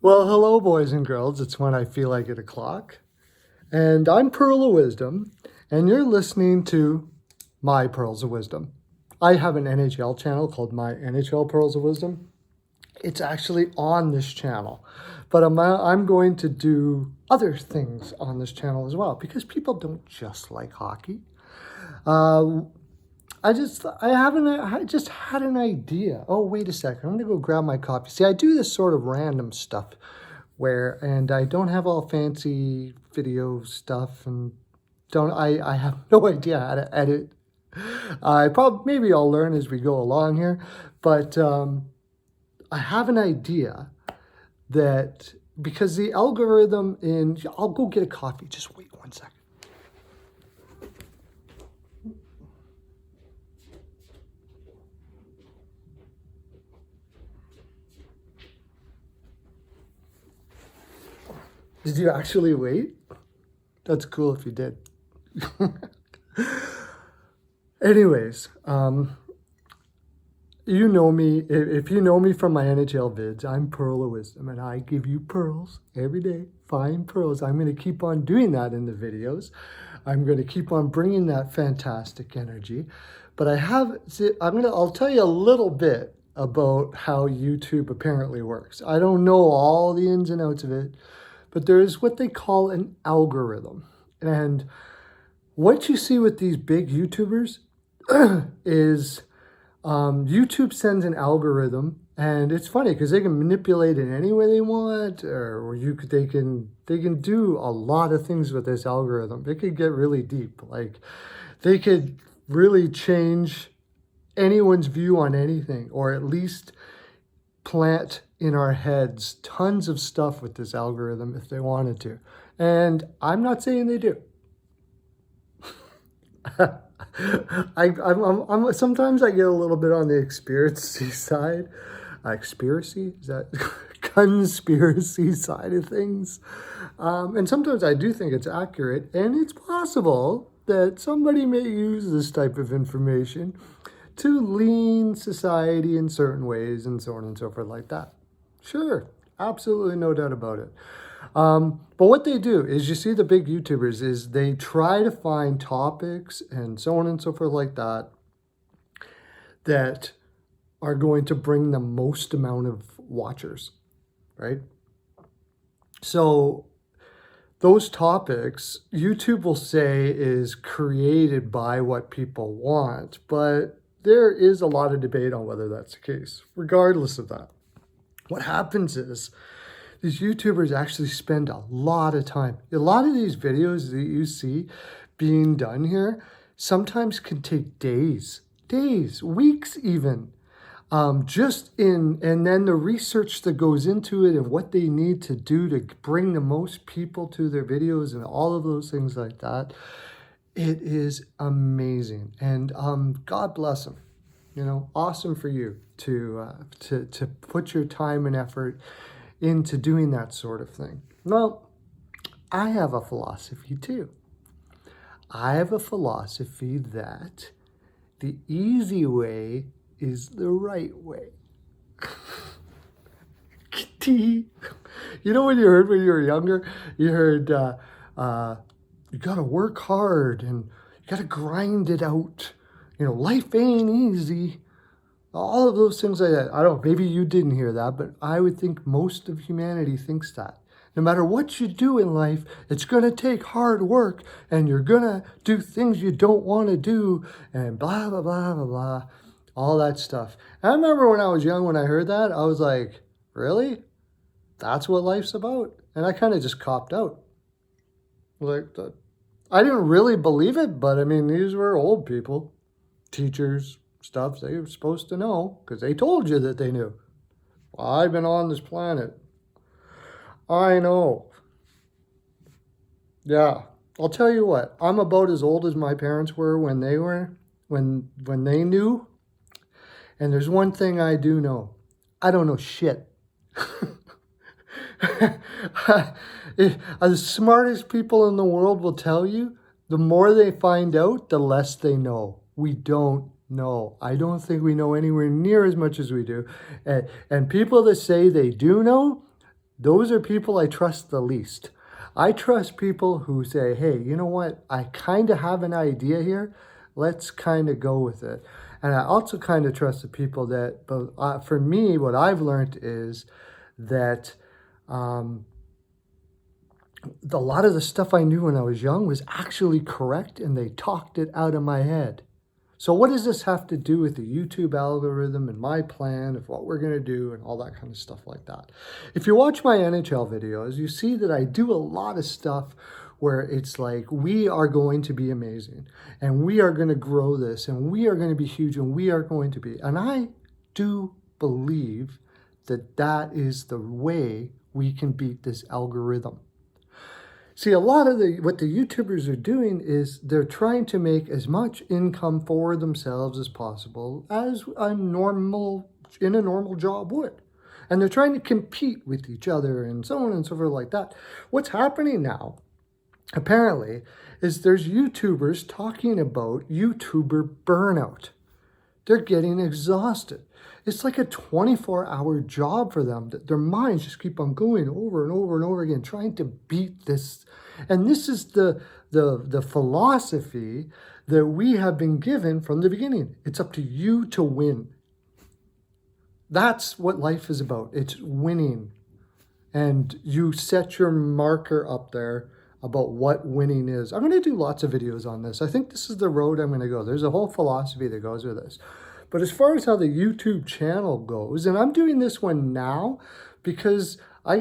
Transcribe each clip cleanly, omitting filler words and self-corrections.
Well, hello, boys and girls. It's when I feel like 8 o'clock. And I'm Pearl of Wisdom, and you're listening to My Pearls of Wisdom. I have an NHL channel called My NHL Pearls of Wisdom. It's actually on this channel, but I'm going to do other things on this channel as well because people don't just like hockey. I just had an idea. Oh, wait a second. I'm gonna go grab my coffee. See, I do this sort of random stuff and I don't have all fancy video stuff and I have no idea how to edit. Maybe I'll learn as we go along here, but I have an idea that because the algorithm I'll go get a coffee. Just wait 1 second. Did you actually wait? That's cool if you did. Anyways, you know me. If you know me from my NHL vids, I'm Pearl of Wisdom, and I give you pearls every day, fine pearls. I'm going to keep on doing that in the videos. I'm going to keep on bringing that fantastic energy. But I'll tell you a little bit about how YouTube apparently works. I don't know all the ins and outs of it, but there is what they call an algorithm. And what you see with these big YouTubers is YouTube sends an algorithm, and it's funny because they can manipulate it any way they want, they can do a lot of things with this algorithm. It could get really deep. Like they could really change anyone's view on anything, or at least plant in our heads tons of stuff with this algorithm if they wanted to. And I'm not saying they do. Sometimes I get a little bit on the conspiracy side. Conspiracy? Is that conspiracy side of things? And sometimes I do think it's accurate, and it's possible that somebody may use this type of information to lean society in certain ways and so on and so forth like that. Sure, absolutely no doubt about it. But what they do is, you see the big YouTubers is they try to find topics and so on and so forth like that that are going to bring the most amount of watchers, right? So those topics, YouTube will say is created by what people want, but there is a lot of debate on whether that's the case. Regardless of that, what happens is these YouTubers actually spend a lot of time. A lot of these videos that you see being done here sometimes can take days, weeks even. And then the research that goes into it and what they need to do to bring the most people to their videos and all of those things like that. It is amazing. And God bless them. You know, awesome for you to put your time and effort into doing that sort of thing. Well, I have a philosophy too. I have a philosophy that the easy way is the right way. You know when you heard when you were younger, you heard you gotta work hard and you gotta grind it out. You know, life ain't easy. All of those things like that. I don't know, maybe you didn't hear that, but I would think most of humanity thinks that. No matter what you do in life, it's going to take hard work, and you're going to do things you don't want to do, and blah, blah, blah, blah, blah. All that stuff. I remember when I was young, when I heard that, I was like, really? That's what life's about? And I kind of just copped out. Like, I didn't really believe it, but I mean, these were old people, teachers, stuff they were supposed to know because they told you that they knew. Well, I've been on this planet. I know. Yeah, I'll tell you what. I'm about as old as my parents were when they knew. And there's one thing I do know. I don't know shit. The smartest people in the world will tell you, the more they find out, the less they know. We don't know. I don't think we know anywhere near as much as we do. And people that say they do know, Those are people I trust the least. I trust people who say, hey, you know what? I kind of have an idea here. Let's kind of go with it. And I also kind of trust the people that, but for me, what I've learned is that a lot of the stuff I knew when I was young was actually correct, and they talked it out of my head. So what does this have to do with the YouTube algorithm and my plan of what we're going to do and all that kind of stuff like that? If you watch my NHL videos, you see that I do a lot of stuff where it's like, we are going to be amazing and we are going to grow this and we are going to be huge and we are going to be. And I do believe that that is the way we can beat this algorithm. See, a lot of what the YouTubers are doing is they're trying to make as much income for themselves as possible as in a normal job would. And they're trying to compete with each other and so on and so forth like that. What's happening now, apparently, is there's YouTubers talking about YouTuber burnout. They're getting exhausted. It's like a 24-hour job for them, that their minds just keep on going over and over and over again, trying to beat this. And this is the philosophy that we have been given from the beginning. It's up to you to win. That's what life is about. It's winning. And you set your marker up there about what winning is. I'm going to do lots of videos on this. I think this is the road I'm going to go. There's a whole philosophy that goes with this. But as far as how the YouTube channel goes, and I'm doing this one now because this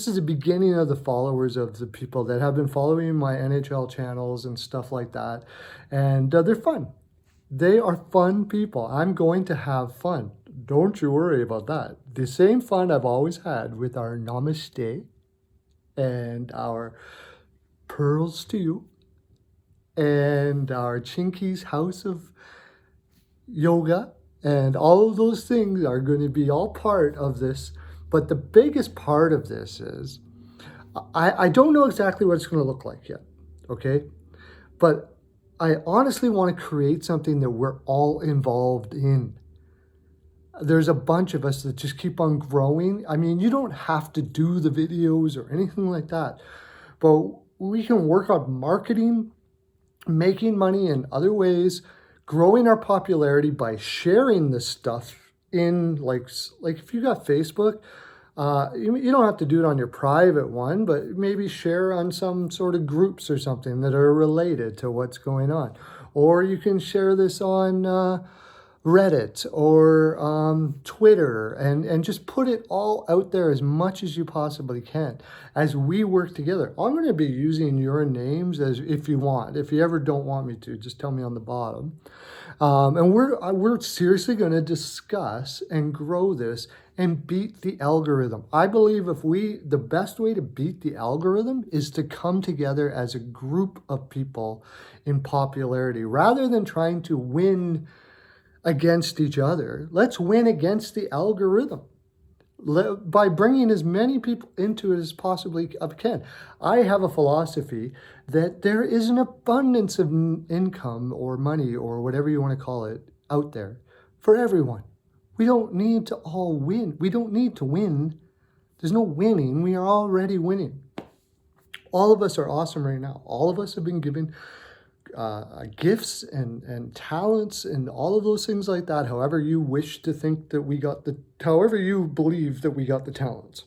is the beginning of the followers of the people that have been following my NHL channels and stuff like that. And they're fun. They are fun people. I'm going to have fun. Don't you worry about that. The same fun I've always had with our Namaste and our Pearls to You and our Chinky's House of Yoga, and all of those things are going to be all part of this. But the biggest part of this is, I don't know exactly what it's going to look like yet, okay? But I honestly want to create something that we're all involved in. There's a bunch of us that just keep on growing. I mean, you don't have to do the videos or anything like that, but we can work on marketing, making money in other ways, growing our popularity by sharing this stuff in like if you got Facebook, you don't have to do it on your private one, but maybe share on some sort of groups or something that are related to what's going on. Or you can share this on Reddit or Twitter and just put it all out there as much as you possibly can as we work together. I'm going to be using your names as if you want. If you ever don't want me to, just tell me on the bottom. And we're seriously going to discuss and grow this and beat the algorithm. I believe the best way to beat the algorithm is to come together as a group of people in popularity rather than trying to win against each other. Let's win against the algorithm by bringing as many people into it as possibly I can. I have a philosophy that there is an abundance of income or money or whatever you want to call it out there for everyone. We don't need to all win. We don't need to win. There's no winning. We are already winning. All of us are awesome right now. All of us have been given gifts and talents and all of those things like that. However you wish to think that however you believe that we got the talents.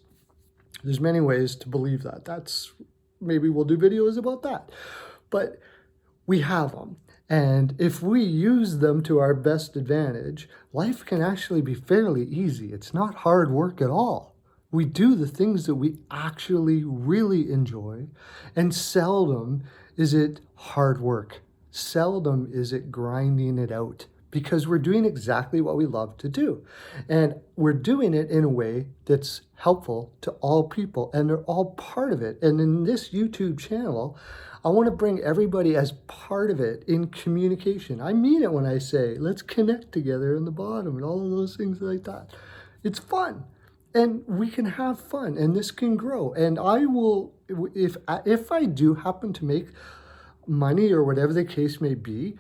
There's many ways to believe that. Maybe we'll do videos about that. But we have them. And if we use them to our best advantage, life can actually be fairly easy. It's not hard work at all. We do the things that we actually really enjoy, and seldom is it hard work. Seldom is it grinding it out, because we're doing exactly what we love to do. And we're doing it in a way that's helpful to all people, and they're all part of it. And in this YouTube channel, I want to bring everybody as part of it in communication. I mean it when I say, let's connect together in the bottom and all of those things like that. It's fun. And we can have fun, and this can grow. And I will, if I do happen to make money or whatever the case may be,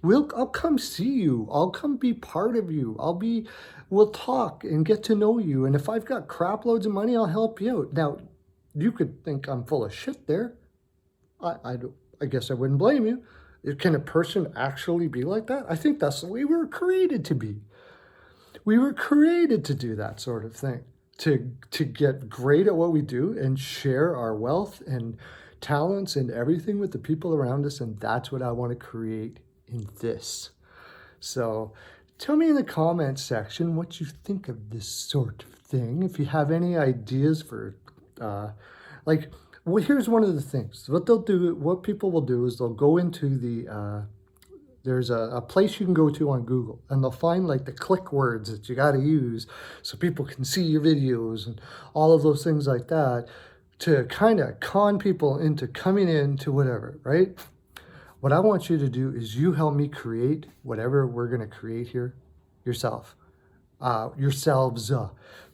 I'll come see you. I'll come be part of you. We'll talk and get to know you. And if I've got crap loads of money, I'll help you out. Now, you could think I'm full of shit there. I guess I wouldn't blame you. Can a person actually be like that? I think that's the way we were created to be. We were created to do that sort of thing, to get great at what we do and share our wealth and talents and everything with the people around us. And that's what I want to create in this. So tell me in the comments section what you think of this sort of thing. If you have any ideas for, well, here's one of the things. What people will do is they'll go into there's a place you can go to on Google, and they'll find like the click words that you got to use so people can see your videos and all of those things like that, to kind of con people into coming into whatever, right? What I want you to do is you help me create whatever we're going to create here yourselves.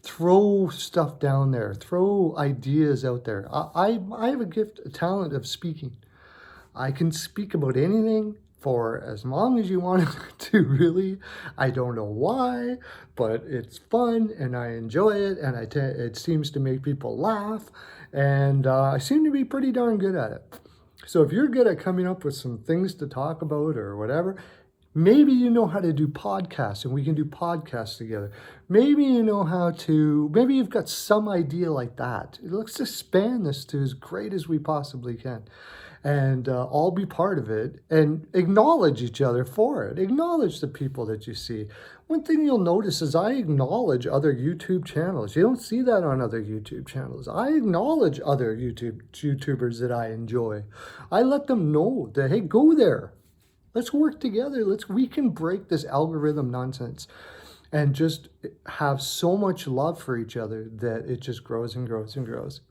Throw stuff down there. Throw ideas out there. I have a talent of speaking. I can speak about anything for as long as you want to, really. I don't know why, but it's fun and I enjoy it, and it seems to make people laugh, and I seem to be pretty darn good at it. So if you're good at coming up with some things to talk about or whatever, maybe you know how to do podcasts and we can do podcasts together. Maybe you know maybe you've got some idea like that. Let's expand this to as great as we possibly can. And all be part of it and acknowledge each other for it. Acknowledge the people that you see. One thing you'll notice is I acknowledge other YouTube channels. You don't see that on other YouTube channels. I acknowledge other YouTubers that I enjoy. I let them know that, hey, go there. Let's work together. We can break this algorithm nonsense and just have so much love for each other that it just grows and grows and grows.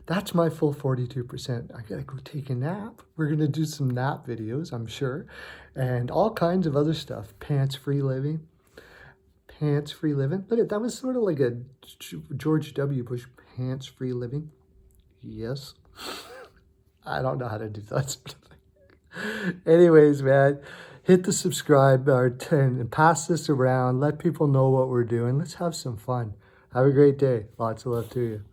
That's my full 42%. I gotta go take a nap. We're gonna do some nap videos, I'm sure, and all kinds of other stuff. Pants-free living. Pants-free living. But that was sort of like a George W. Bush pants-free living. Yes. I don't know how to do that sort of thing. Anyways, man, hit the subscribe button and pass this around. Let people know what we're doing. Let's have some fun. Have a great day. Lots of love to you.